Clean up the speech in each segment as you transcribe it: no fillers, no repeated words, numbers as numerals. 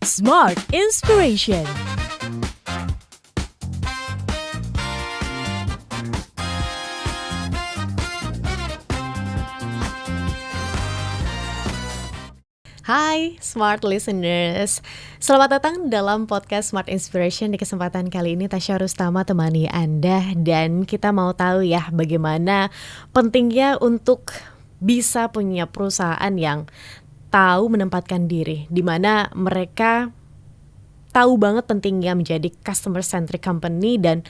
Smart Inspiration. Hai Smart Listeners, selamat datang dalam podcast Smart Inspiration. Di kesempatan kali ini Tasya Rustama temani Anda. Dan kita mau tahu ya bagaimana pentingnya untuk bisa punya perusahaan yang tahu menempatkan diri, di mana mereka tahu banget pentingnya menjadi customer centric company dan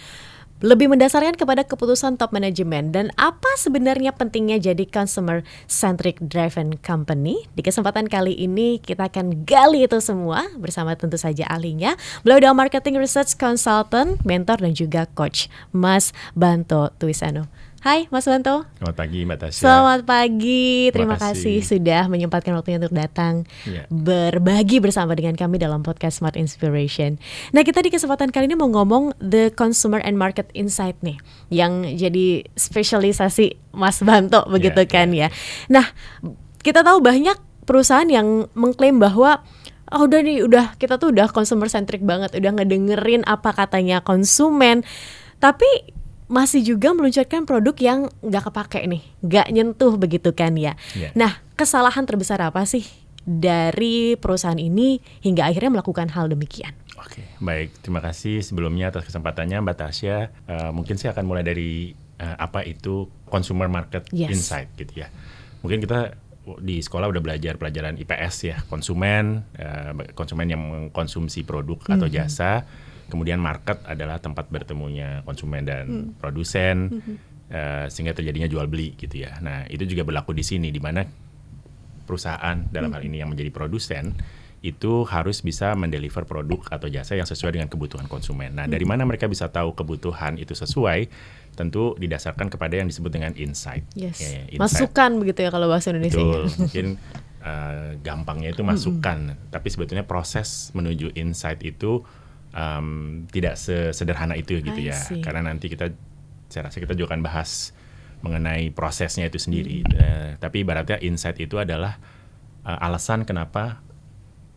lebih mendasarkan kepada keputusan top manajemen. Dan apa sebenarnya pentingnya jadi customer centric driven company? Di kesempatan kali ini kita akan gali itu semua bersama tentu saja ahlinya. Beliau adalah marketing research consultant, mentor dan juga coach, Mas Banto Twisano. Hai Mas Banto. Selamat pagi Mbak Tasya. Selamat pagi, terima kasih sudah menyempatkan waktunya untuk datang berbagi bersama dengan kami dalam podcast Smart Inspiration. Nah, kita di kesempatan kali ini mau ngomong the consumer and market insight nih, yang jadi spesialisasi Mas Banto begitu kan ya. Nah, kita tahu banyak perusahaan yang mengklaim bahwa kita tuh udah consumer centric banget, udah ngedengerin apa katanya konsumen, tapi masih juga meluncurkan produk yang gak kepake nih, gak nyentuh begitu kan ya. Nah, kesalahan terbesar apa sih dari perusahaan ini hingga akhirnya melakukan hal demikian? Oke, baik. Terima kasih sebelumnya atas kesempatannya Mbak Tasya. Mungkin saya akan mulai dari apa itu consumer market insight gitu ya. Mungkin kita di sekolah udah belajar pelajaran IPS ya, konsumen yang mengkonsumsi produk atau jasa. Kemudian market adalah tempat bertemunya konsumen dan produsen, sehingga terjadinya jual beli gitu ya. Nah, itu juga berlaku di sini, di mana perusahaan dalam hal ini yang menjadi produsen itu harus bisa mendeliver produk atau jasa yang sesuai dengan kebutuhan konsumen. Nah, dari mana mereka bisa tahu kebutuhan itu sesuai? Tentu didasarkan kepada yang disebut dengan insight. Insight. Masukan begitu ya kalau bahasa Indonesia. Betul, mungkin gampangnya itu masukan, tapi sebetulnya proses menuju insight itu tidak sesederhana itu gitu ya, karena nanti saya rasa kita juga akan bahas mengenai prosesnya itu sendiri. Tapi ibaratnya insight itu adalah alasan kenapa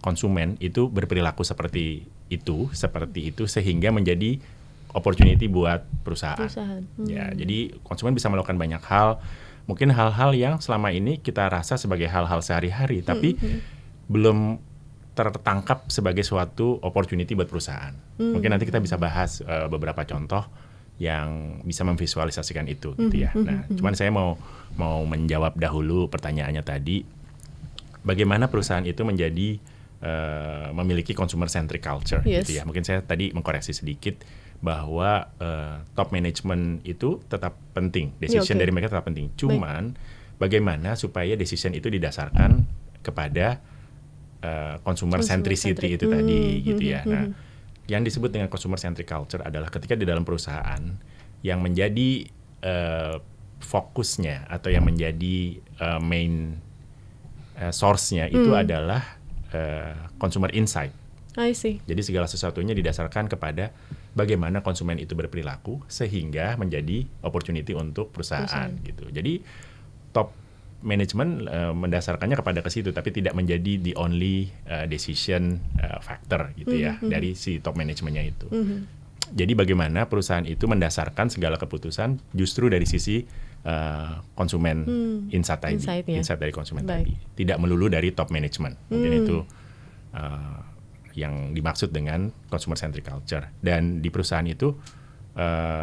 konsumen itu berperilaku seperti itu sehingga menjadi opportunity buat perusahaan. Ya, jadi konsumen bisa melakukan banyak hal, mungkin hal-hal yang selama ini kita rasa sebagai hal-hal sehari-hari, tapi belum tertangkap sebagai suatu opportunity buat perusahaan. Mungkin nanti kita bisa bahas beberapa contoh yang bisa memvisualisasikan itu gitu ya. Nah, cuman saya mau menjawab dahulu pertanyaannya tadi, bagaimana perusahaan itu menjadi memiliki consumer centric culture gitu ya. Mungkin saya tadi mengkoreksi sedikit bahwa top management itu tetap penting, decision dari mereka tetap penting. Cuman bagaimana supaya decision itu didasarkan kepada consumer centricity itu tadi gitu ya. Nah, yang disebut dengan consumer centric culture adalah ketika di dalam perusahaan yang menjadi fokusnya atau yang menjadi main source-nya itu adalah consumer insight. I see. Jadi segala sesuatunya didasarkan kepada bagaimana konsumen itu berperilaku sehingga menjadi opportunity untuk perusahaan gitu. Jadi top manajemen mendasarkannya kepada ke situ, tapi tidak menjadi the only decision factor gitu ya dari si top manajemennya itu. Jadi bagaimana perusahaan itu mendasarkan segala keputusan justru dari sisi konsumen, insight dari konsumen tadi, tidak melulu dari top management. Mungkin itu yang dimaksud dengan consumer centric culture. Dan di perusahaan itu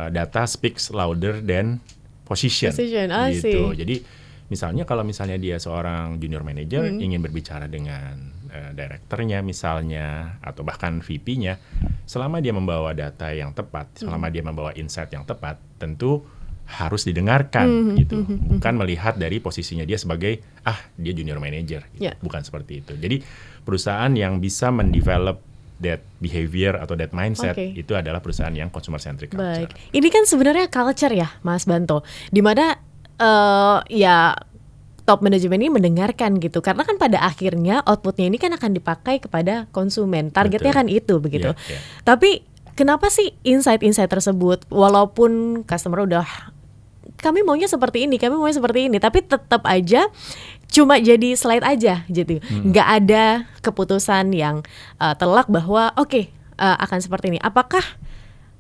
data speaks louder than position gitu. Jadi misalnya kalau dia seorang junior manager ingin berbicara dengan direkturnya misalnya atau bahkan VP-nya, selama dia membawa data yang tepat, selama dia membawa insight yang tepat, tentu harus didengarkan gitu. Bukan melihat dari posisinya dia sebagai dia junior manager gitu. Bukan seperti itu. Jadi perusahaan yang bisa mendevelop that behavior atau that mindset itu adalah perusahaan yang consumer centric culture. Baik. Ini kan sebenarnya culture ya Mas Banto, di mana top manajemen ini mendengarkan gitu, karena kan pada akhirnya outputnya ini kan akan dipakai kepada konsumen, targetnya kan itu begitu. Tapi kenapa sih insight-insight tersebut, walaupun customer udah kami maunya seperti ini, tapi tetap aja cuma jadi slide aja gitu, nggak ada keputusan yang telak bahwa akan seperti ini. Apakah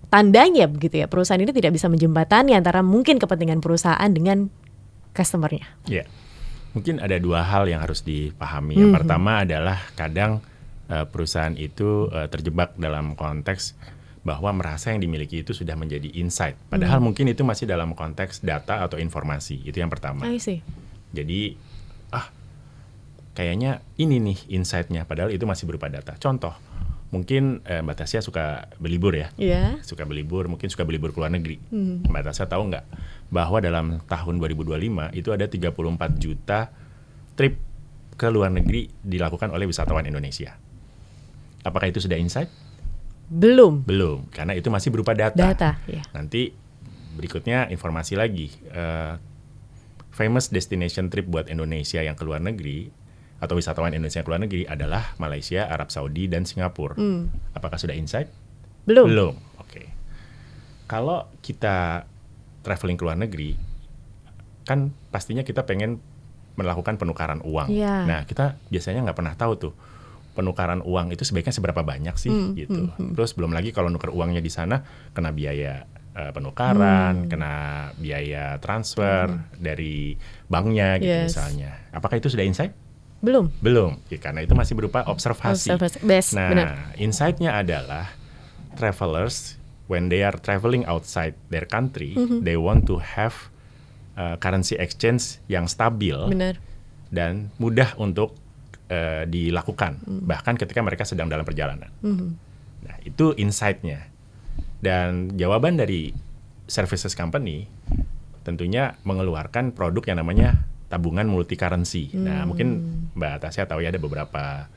tandanya begitu ya, perusahaan ini tidak bisa menjembatani antara mungkin kepentingan perusahaan dengan customer-nya? Ya, mungkin ada dua hal yang harus dipahami. Yang pertama adalah kadang perusahaan itu terjebak dalam konteks bahwa merasa yang dimiliki itu sudah menjadi insight. Padahal mungkin itu masih dalam konteks data atau informasi. Itu yang pertama. I see. Jadi, kayaknya ini nih insight-nya. Padahal itu masih berupa data. Contoh, mungkin Mbak Tasya suka berlibur ya? Yeah. Suka berlibur, mungkin suka berlibur ke luar negeri. Mbak Tasya tahu nggak bahwa dalam tahun 2025 itu ada 34 juta trip ke luar negeri dilakukan oleh wisatawan Indonesia. Apakah itu sudah insight? Belum, karena itu masih berupa data. Yeah. Nanti berikutnya informasi lagi, famous destination trip buat Indonesia yang ke luar negeri atau wisatawan Indonesia yang ke luar negeri adalah Malaysia, Arab Saudi, dan Singapura. Apakah sudah insight? Belum. Oke. Kalau kita traveling ke luar negeri, kan pastinya kita pengen melakukan penukaran uang. Yeah. Nah, kita biasanya nggak pernah tahu tuh penukaran uang itu sebaiknya seberapa banyak sih gitu. Terus belum lagi kalau nukar uangnya di sana kena biaya penukaran, kena biaya transfer dari banknya gitu misalnya. Apakah itu sudah insight? Belum, ya, karena itu masih berupa observasi. Nah, insight-nya adalah travelers when they are traveling outside their country, they want to have currency exchange yang stabil. Benar. Dan mudah untuk dilakukan, bahkan ketika mereka sedang dalam perjalanan. Nah, itu insight-nya. Dan jawaban dari services company tentunya mengeluarkan produk yang namanya tabungan multi currency. Nah, mungkin Mbak Tasya tahu ya ada beberapa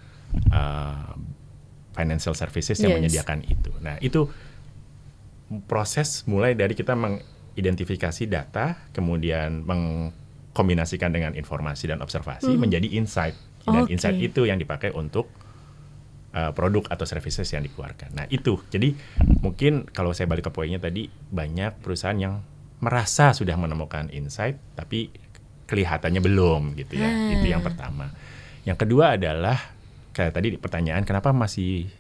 financial services yang menyediakan itu. Nah, itu proses mulai dari kita mengidentifikasi data, kemudian mengkombinasikan dengan informasi dan observasi menjadi insight. Dan insight itu yang dipakai untuk produk atau services yang dikeluarkan. Nah, itu. Jadi mungkin kalau saya balik ke poinnya tadi, banyak perusahaan yang merasa sudah menemukan insight tapi kelihatannya belum gitu ya. Itu yang pertama. Yang kedua adalah kayak tadi pertanyaan, kenapa masih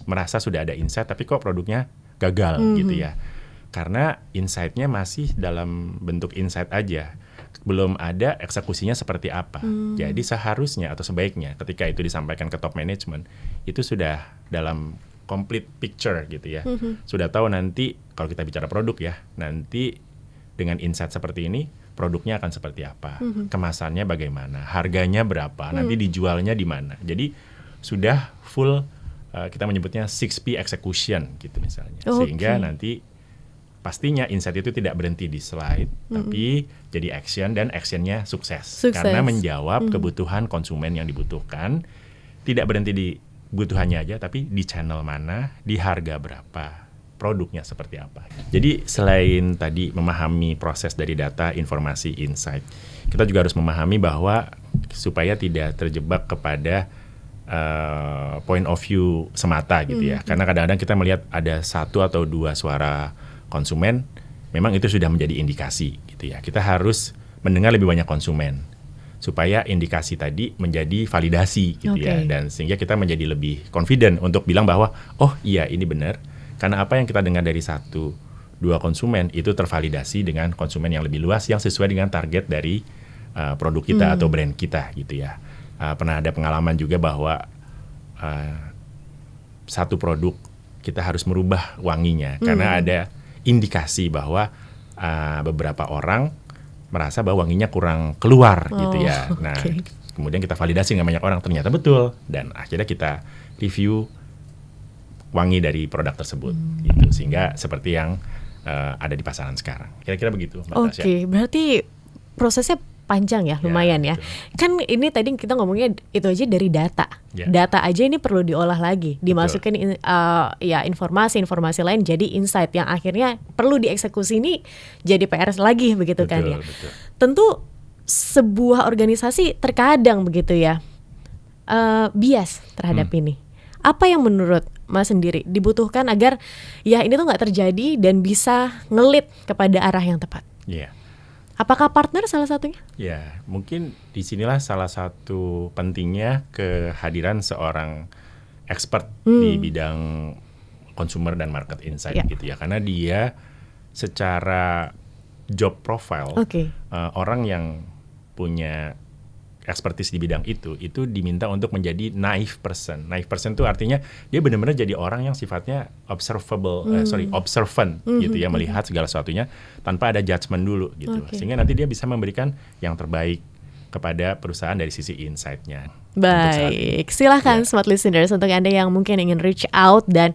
merasa sudah ada insight tapi kok produknya gagal gitu ya. Karena insight-nya masih dalam bentuk insight aja. Belum ada eksekusinya seperti apa. Jadi seharusnya atau sebaiknya ketika itu disampaikan ke top management, itu sudah dalam complete picture gitu ya. Sudah tahu nanti kalau kita bicara produk ya, nanti dengan insight seperti ini produknya akan seperti apa, kemasannya bagaimana, harganya berapa, nanti dijualnya di mana. Jadi sudah full kita menyebutnya 6P execution gitu misalnya. Sehingga nanti pastinya insight itu tidak berhenti di slide, tapi jadi action dan actionnya sukses. Karena menjawab kebutuhan konsumen yang dibutuhkan, tidak berhenti di kebutuhannya aja, tapi di channel mana, di harga berapa, produknya seperti apa. Jadi selain tadi memahami proses dari data, informasi, insight, kita juga harus memahami bahwa supaya tidak terjebak kepada point of view semata gitu ya. Karena kadang-kadang kita melihat ada satu atau dua suara konsumen, memang itu sudah menjadi indikasi gitu ya. Kita harus mendengar lebih banyak konsumen supaya indikasi tadi menjadi validasi gitu ya, dan sehingga kita menjadi lebih confident untuk bilang bahwa oh iya ini benar, karena apa yang kita dengar dari 1-2 konsumen itu tervalidasi dengan konsumen yang lebih luas yang sesuai dengan target dari produk kita atau brand kita gitu ya. Pernah ada pengalaman juga bahwa satu produk kita harus merubah wanginya karena ada indikasi bahwa beberapa orang merasa bahwa wanginya kurang keluar gitu ya. Nah, kemudian kita validasi dengan banyak orang, ternyata betul, dan akhirnya kita review wangi dari produk tersebut gitu, sehingga seperti yang ada di pasaran sekarang. Kira-kira begitu, Mbak Tasya. Berarti prosesnya panjang ya, lumayan ya. Kan ini tadi kita ngomongnya itu aja dari data. Data aja ini perlu diolah lagi, dimasukin informasi lain jadi insight yang akhirnya perlu dieksekusi, ini jadi PR lagi begitu kan ya. Tentu sebuah organisasi terkadang begitu ya bias terhadap ini. Apa yang menurut Mas sendiri dibutuhkan agar ya ini tuh nggak terjadi dan bisa ngelit kepada arah yang tepat? Apakah partner salah satunya? Ya, mungkin disinilah salah satu pentingnya kehadiran seorang expert di bidang consumer dan market insight gitu ya, karena dia secara job profile orang yang punya expertise di bidang itu diminta untuk menjadi naive person. Naive person itu artinya dia benar-benar jadi orang yang sifatnya observant gitu ya, melihat segala sesuatunya tanpa ada judgement dulu gitu. Sehingga nanti dia bisa memberikan yang terbaik kepada perusahaan dari sisi insight-nya. Baik, silahkan smart listeners untuk Anda yang mungkin ingin reach out dan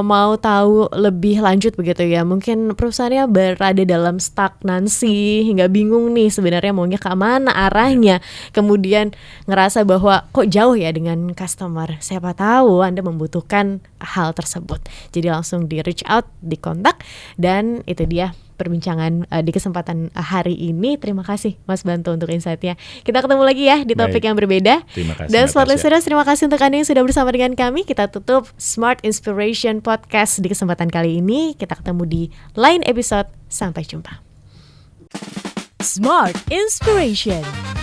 mau tahu lebih lanjut begitu ya. Mungkin perusahaannya berada dalam stagnansi hingga bingung nih sebenarnya maunya ke mana arahnya. Kemudian ngerasa bahwa kok jauh ya dengan customer. Siapa tahu Anda membutuhkan hal tersebut. Jadi langsung di reach out, di kontak, dan itu dia perbincangan di kesempatan hari ini. Terima kasih Mas Banto untuk insight-nya. Kita ketemu lagi ya di topik yang berbeda. Terima kasih. Dan Smart Listeners, terima kasih untuk Anda yang sudah bersama dengan kami. Kita tutup Smart Inspiration Podcast di kesempatan kali ini. Kita ketemu di lain episode. Sampai jumpa. Smart Inspiration.